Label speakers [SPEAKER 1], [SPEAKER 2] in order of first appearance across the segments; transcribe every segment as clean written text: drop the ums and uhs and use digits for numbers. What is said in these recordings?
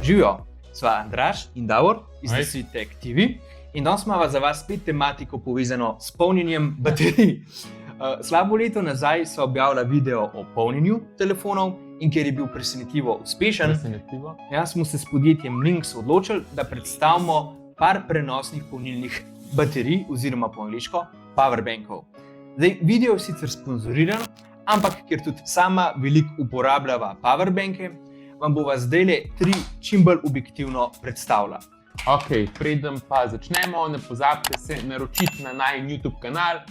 [SPEAKER 1] Živijo, sva Andraž in Davor iz
[SPEAKER 2] Aj.
[SPEAKER 1] Desitec TV in danes imamo za vas spet tematiko povezano s polnjenjem baterij. Slabo leto nazaj sva objavila video o polnjenju telefonov in ker je bil presenetljivo uspešen, smo se s podjetjem Lynx odločili, da predstavimo par prenosnih polnilnih baterij oziroma po angliško powerbankov. Zdaj, video je sicer sponzoriran, ampak ker tudi sama veliko uporabljava powerbanke, vam bova zdajle 3 čim bolj objektivno predstavila.
[SPEAKER 2] Ok, preden pa začnemo, ne pozabite se naročiti na najin YouTube kanal,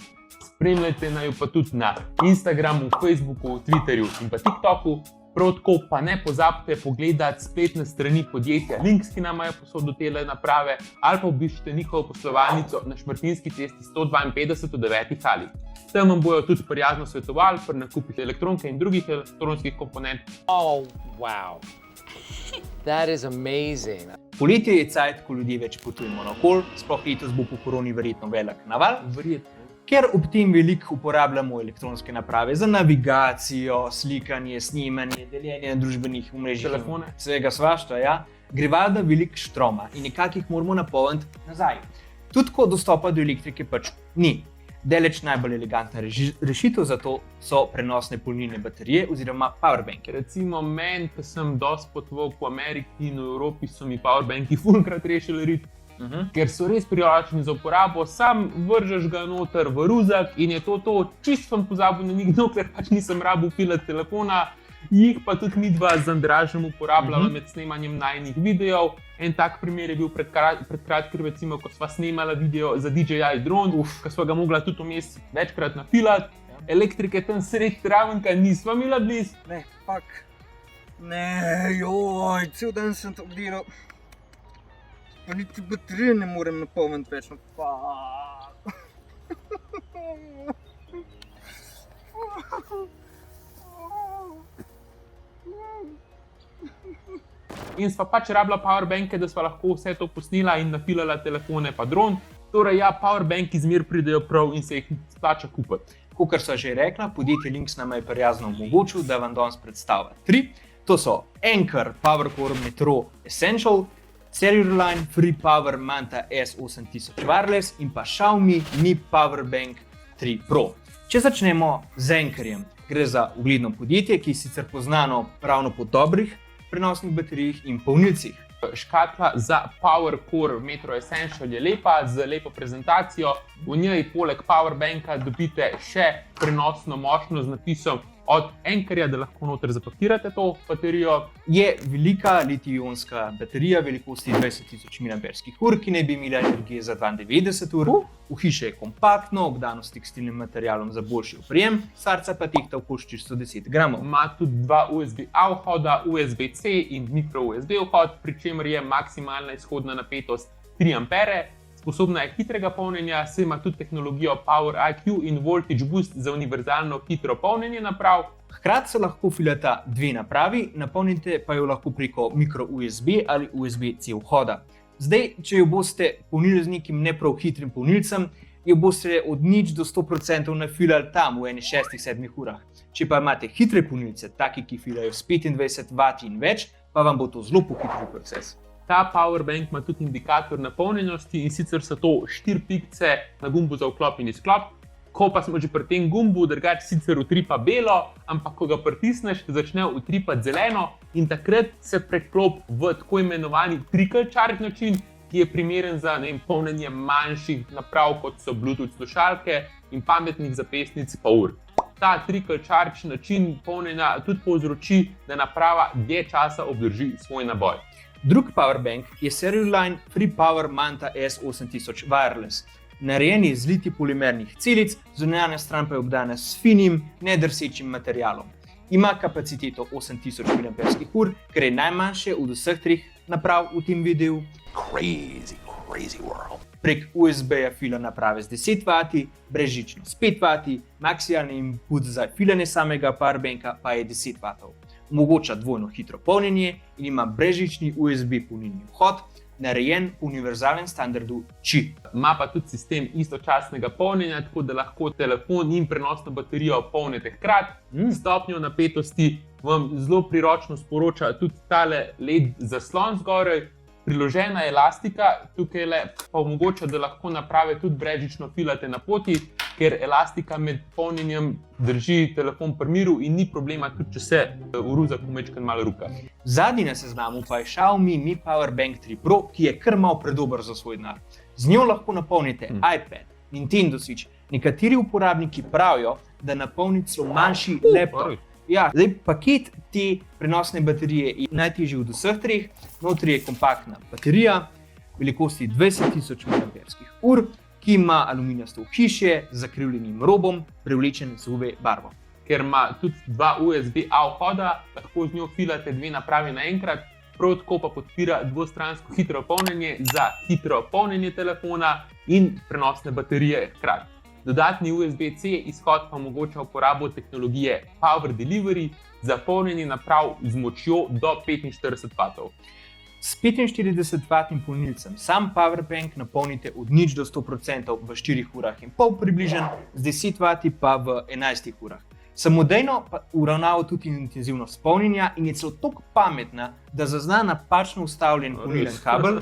[SPEAKER 2] spremljajte naju pa tudi na Instagramu, Facebooku, Twitterju in pa TikToku. Prav tako pa ne pozabite pogledati spletne strani podjetja Lynx, ki nam je posodil tele naprave, ali pa obiščite njihovo poslovalnico na Šmartinski cesti 152 v 9. hali. Tam vam bojo tudi prijazno svetovali pri nakupu elektronike in drugih elektronskih komponent.
[SPEAKER 3] Oh, wow. That is amazing.
[SPEAKER 1] Poletje je cajt, ko ljudje več potujemo naokoli, sploh letos bo po koroni verjetno velik naval. Ker ob tem veliko uporabljamo elektronske naprave za navigacijo, slikanje, snemanje, deljenje na družbenih omrežjih,
[SPEAKER 2] Telefone.
[SPEAKER 1] Vsega svašta, ja, gre valjda veliko štroma in nekako jih moramo napolniti nazaj. Tudi ko dostopa do elektrike pač ni. Daleč najbolj elegantna rešitev za to so prenosne polnilne baterije oziroma powerbanke.
[SPEAKER 2] Recimo meni, ko sem dosti potoval po Ameriki in v Evropi, so mi powerbanki fulkrat rešili rit. Ker so res priročni za uporabo, sam vržeš ga noter v ruzak in je to. Čisto sem pozabil na njih, dokler pač nisem rabil pilati telefona, jih pa tudi midva z Andražem uporabljala med snemanjem najinih videov. En tak primer je bil pred kratkim, recimo, ko sva snemala video za DJI dron, ko sva ga mogla tudi vmes večkrat napilati. Elektrike tam sredi travenka nisva imela blizu.
[SPEAKER 4] Ne, fuck. Ne, joj, cel dan sem to obdelal. Pa niti baterije ne morem napolniti več, no fuck.
[SPEAKER 2] In sva pač rabila powerbanke, da sva lahko vse to posnela in napilala telefone pa dron. Torej ja, powerbanki zmer pridejo prav in se jih splača kupiti.
[SPEAKER 1] Kakor sva že rekla, podjetje Lynx nam je prijazno omogočil, da vam danes predstavlja 3. To so Anker PowerCore Metro Essential, Cellularline Free Power Manta S8000 Wireless in pa Xiaomi Mi Powerbank 3 Pro. Če začnemo z Ankerjem, gre za ugledno podjetje, ki je sicer poznano ravno po dobrih prenosnih baterijah in polnilcih.
[SPEAKER 2] Škatla za PowerCore Metro Essential je lepa, z lepo prezentacijo. V njej poleg powerbanka dobite še prenosno mošnjo z napisom od Ankerja, da lahko noter zapakirate to baterijo.
[SPEAKER 1] Je velika litij-ionska baterija velikosti 20.000 mAh, ki naj bi imela energije za 92 ur. V hiši je kompaktno, obdano s tekstilnim materialom za boljši oprijem, starca pa tehta okoli 410 gramov.
[SPEAKER 2] Ima tudi 2 USB-A vhoda, USB-C in micro USB vhod, pri čemer je maksimalna izhodna napetost 3 ampere. Sposobna je hitrega polnjenja, saj ima tudi tehnologijo Power IQ in Voltage Boost za univerzalno hitro polnjenje naprav.
[SPEAKER 1] Hkrati se lahko filata 2 napravi, napolnite pa jo lahko preko micro USB ali USB-C vhoda. Zdaj, če jo boste polnili z nekim ne prav hitrim polnilcem, jo boste od 0 do 100% nafilali tam v 6-7 urah. Če pa imate hitre polnilce, taki, ki filajo s 25 W in več, pa vam bo to zelo pohitril proces.
[SPEAKER 2] Ta powerbank ima tudi indikator napolnjenosti in sicer so to 4 pikce na gumbu za vklop in izklop. Ko pa smo že pri tem gumbu, drugače sicer utripa belo, ampak ko ga pritisneš, začne utripati zeleno in takrat se preklop v tako imenovani trickle charge način, ki je primeren za polnjenje manjših naprav, kot so Bluetooth slušalke in pametnih zapestnic pa ur. Ta trickle charge način polnjenja tudi povzroči, da naprava dlje časa obdrži svoj naboj.
[SPEAKER 1] Drug powerbank je Cellularline Free Power Manta S8000 Wireless. Narejen je iz litij-polimernih celic, zunanja stran pa je obdana s finim, nedrsečim materialom. Ima kapaciteto 8000 mAh, kar je najmanjše od vseh 3 naprav v tem videu. Crazy world. Prek USB-ja fila naprave z 10 W, brezžično s 5 W, maksimalni input za filanje samega powerbanka pa je 10 W. Omogoča dvojno hitro polnjenje in ima brezžični USB polnilni vhod, narejen po univerzalnem standardu Qi.
[SPEAKER 2] Ima pa tudi sistem istočasnega polnjenja, tako da lahko telefon in prenosno baterijo polnite hkrati. Stopnjo napetosti vam zelo priročno sporoča tudi tale LED zaslon zgoraj. Priložena elastika tukaj pa omogoča, da lahko naprave tudi brezžično filate na poti, ker elastika med polnjenjem drži telefon pri miru in ni problema, tudi če se v ruzaku mečkan malo ruka.
[SPEAKER 1] Zadnji na seznamu pa je Xiaomi Mi Power Bank 3 Pro, ki je kar malo predober za svoj denar. Z njo lahko napolnite iPad, Nintendo Switch. Nekateri uporabniki pravijo, da napolni celo manjši laptop. Ja, zdaj, paket te prenosne baterije je najtežji od vseh treh. Notri je kompaktna baterija velikosti 20.000 mAh, ki ima aluminijasto ohišje z zakrivljenim robom, prevlečen z UV barvo.
[SPEAKER 2] Ker ima tudi dva USB-A vhoda, lahko z njo filate dve napravi naenkrat, prav tako pa podpira dvostransko hitro polnjenje za hitro polnjenje telefona in prenosne baterije hkrati. Dodatni USB-C izhod pa omogoča uporabo tehnologije Power Delivery za polnjenje naprav z močjo do 45 W.
[SPEAKER 1] S 45W polnilcem sam Powerbank napolnite od 0 do 100% v 4 urah in pol približno, z 10W pa v 11 urah. Samodejno pa uravnava tudi intenzivnost polnjenja in je celo tako pametna, da zazna napačno ustavljen polnilen kabel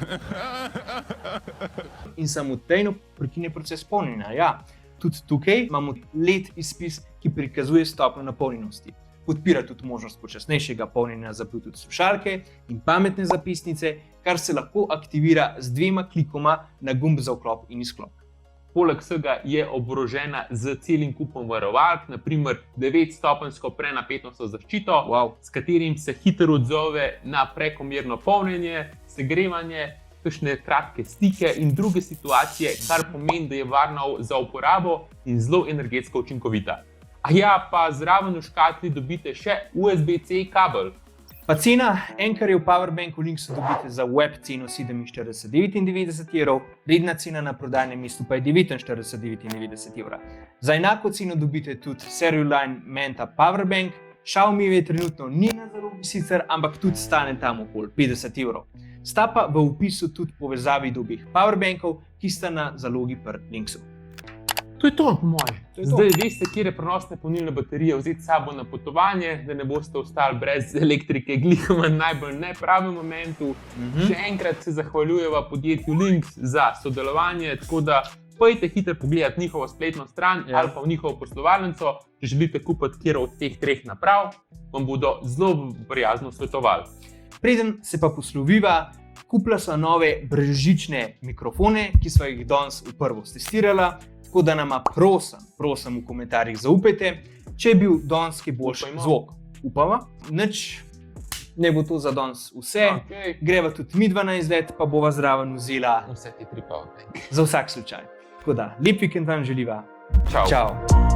[SPEAKER 1] in samodejno prekine proces polnjenja. Ja, tudi tukaj imamo LED izpis, ki prikazuje stopnjo napolnjenosti. Podpira tudi možnost počasnejšega polnjenja za Bluetooth slušalke in pametne zapisnice, kar se lahko aktivira z dvema klikoma na gumb za vklop in izklop.
[SPEAKER 2] Poleg vsega je oborožena z celim kupom varovalk, naprimer 9-stopenjsko prenapetostno zaščito, s katerim se hitro odzove na prekomerno polnjenje, segrevanje, kakšne kratke stike in druge situacije, kar pomeni, da je varna za uporabo in zelo energetsko učinkovita. A ja, pa zraven v škatli dobite še USB-C kabel.
[SPEAKER 1] Pa cena Ankerjev Powerbank v Linksu dobite za web ceno 47,99 €, redna cena na prodajnem mestu pa je 49,99 €. Za enako ceno dobite tudi serial line Manta Powerbank. Xiaomi je trenutno ni na zalogi sicer, ampak tudi stane tam okoli 50 €. Sta pa v opisu tudi povezavi do obeh Powerbankov, ki sta na zalogi pri Linksu.
[SPEAKER 2] To je to, po moje. Zdaj veste, kje prenosne polnilne baterije vzeti s sabo na potovanje, da ne boste ostali brez elektrike, glihoma najbolj nepravem momentu. Še enkrat se zahvaljujeva podjetju Links za sodelovanje, tako da pojdite hitro pogledati njihovo spletno stran ali pa v njihovo poslovalnico, če želite kupiti kjer od teh treh naprav, vam bodo zelo prijazno svetovali.
[SPEAKER 1] Preden se pa posloviva, kupila sva nove brezžične mikrofone, ki sva jih danes v prvo testirala. Tako da nama prosim v komentarjih zaupajte, če je bil danes kaj boljši zvok. Upava, nič ne bo to za danes vse. Greva tudi midva na izlet, pa bova zraven vzela
[SPEAKER 2] vse te tri Powerbanke.
[SPEAKER 1] Za vsak slučaj. Tako da, lep vikend vam želiva.
[SPEAKER 2] Čau.
[SPEAKER 1] Čau.